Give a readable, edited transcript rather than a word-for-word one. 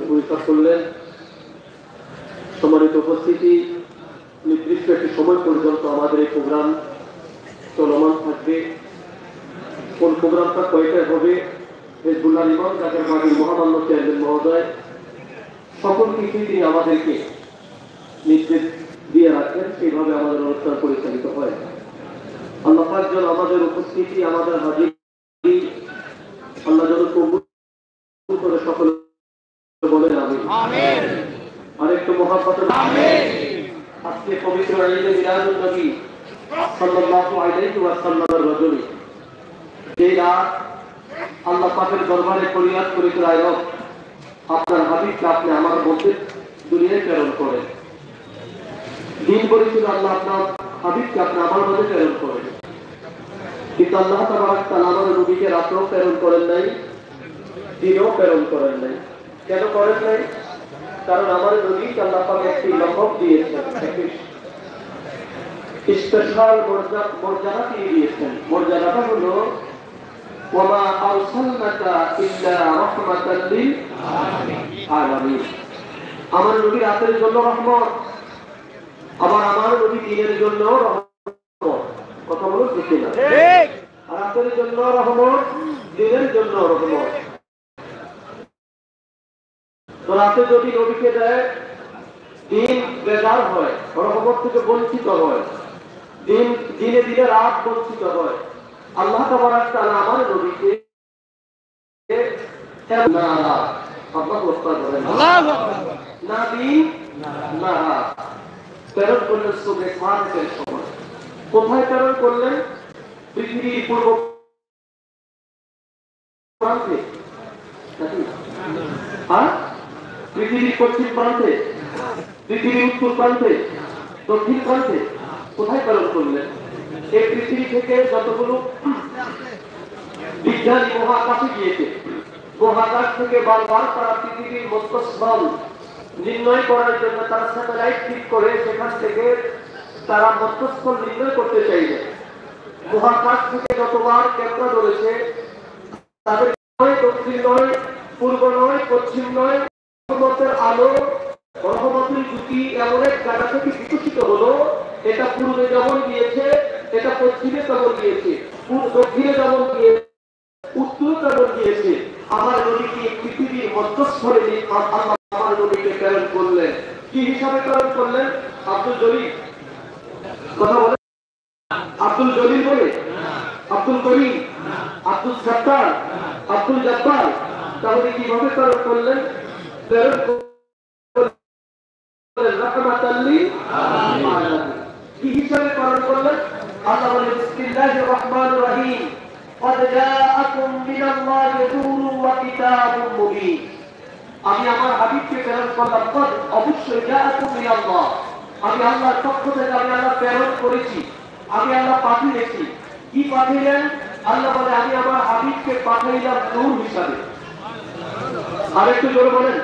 পরীক্ষা করলেন। সম্মানিত উপস্থিতি, নির্দিষ্ট একটি সময় পর্যন্ত আমাদের এই প্রোগ্রাম চলমান থাকবে। কোন প্রোগ্রামটা কয়টায় হবে, হিজবুল্লাহ ইমাম জাকের পার্টির মহামান্য চেয়ারম্যান মহোদয় সকল কিছুই তিনি আমাদেরকে নির্দেশ দিয়ে রাখেন, সেইভাবে আমাদের অনুষ্ঠান পরিচালিত হয়। আল্লাহ পাক যেন আমাদের উপস্থিতি, আমাদের হাজির আল্লাহ যেন কবুল করে সকলে বলেন আমিন। আরেকটু মহাব্বতের আমিন। আজকে পবিত্র ঈদে মিলাদুন নবী সাল্লাল্লাহু আলাইহি ওয়াসাল্লামের রজনী, যে রাত আল্লাহ পাকের দরবারে ফরিয়াদ করে আয় রব, আপনার হাবিবকে আপনি আমার মধ্যে দুনিয়ায় প্রেরণ করেন। দিন বলেছিল আল্লাহ আপনার হাবিবকে আপনি আমার মধ্যে প্রেরণ করেন, কিন্তু আল্লাহ তাবারক তাআলা আমাদের নবীকে রাতেও প্রেরণ করেন নাই, দিনেও প্রেরণ করেন নাই। কেন করেন নাই? কারণ আমাদের নবীকে আল্লাহ পাক একটি লকব দিয়েছেন, একটি স্পেশাল মর্যাদা তিনি দিয়েছেন। মর্যাদাটা হলো ওয়ামা আরসালনাকা ইল্লা রাহমাতাল লিল আলামিন। আমার নবী রাতের জন্য রহমত, আবার আমার নবী দিনের জন্য রহমত। কথা বলো ঠিক না? ঠিক। রাতের জন্য রহমত, দিনের জন্য রহমত। তো রাতে যদি নবীকে দেয়, দিন বেজার হয়, রহমত থেকে বঞ্চিত হয়, দিনে দিনে রাত বঞ্চিত হয়। আল্লাহ তাবারক তাআলা আমার নবীকে প্রেরণ করলেন সুবহে মাগরিবের সময়। কোথায় প্রেরণ করলেন? পৃথিবীর পূর্ব প্রান্তে, পৃথিবীর পশ্চিম প্রান্তে, পৃথিবীর উত্তর প্রান্তে, দক্ষিণ প্রান্তে। কোথায় প্রেরণ করলেন? এই পৃথিবী থেকে যতগুলো বিজ্ঞানী মহাকাশে গিয়েছে, মহাকাশ থেকে বারবার তারা পৃথিবীর মধ্যস্থল নির্ণয় করার জন্য তারা স্যাটেলাইট ঠিক করে সেখান থেকে তারা মধ্যস্থল নির্ণয় করতে চাইবে। মহাকাশ থেকে যতবার ক্যামেরা ধরেছে, তাদের নয় দক্ষিণ নয়, পূর্ব নয়, পশ্চিম নয়, রহমতের আলো, রহমতের জ্যোতি এমন এক জায়গা থেকে বিকশিত হলো। এটা পূর্বে যেমন গিয়েছে, এটা পশ্চিমে তেমন গিয়েছে, দক্ষিণে যেমন গিয়েছে, উত্তরে তেমন গিয়েছে। আমার নবীকে পৃথিবীর মধ্যস্থলে আল্লাহ আমার নবীকে প্রেরণ করলেন। কি হিসাবে প্রেরণ করলেন? আব্দুল জলিল কথা বলে, আব্দুল জলিল বলে, আব্দুল করিম, আব্দুল সত্তার, আব্দুল জব্বার। তাহলে কিভাবে প্রেরণ করলেন? প্রেরণ করলেন রাহমাতাল লিল আলামিন। কি হিসাবে প্রেরণ করলেন? আল্লাহ বলে বিসমিল্লাহির রহমানির রহিম, قد جاءكم من الله نور وكتاب مبين। আমি আমার হাবিবকে প্রেরণ করলাম, কদ অবশ্যই জাআকুম মিনাল্লাহ, আমি আল্লাহর পক্ষ থেকে আমি আল্লাহ প্রেরণ করেছি, আমি আল্লাহ পাঠিয়েছি। কি পাঠাইলেন? আল্লাহ বলে আমি আমার হাবিবকে পাঠাইলাম নূর হিসাবে। আরেকটু জোরে বলেন।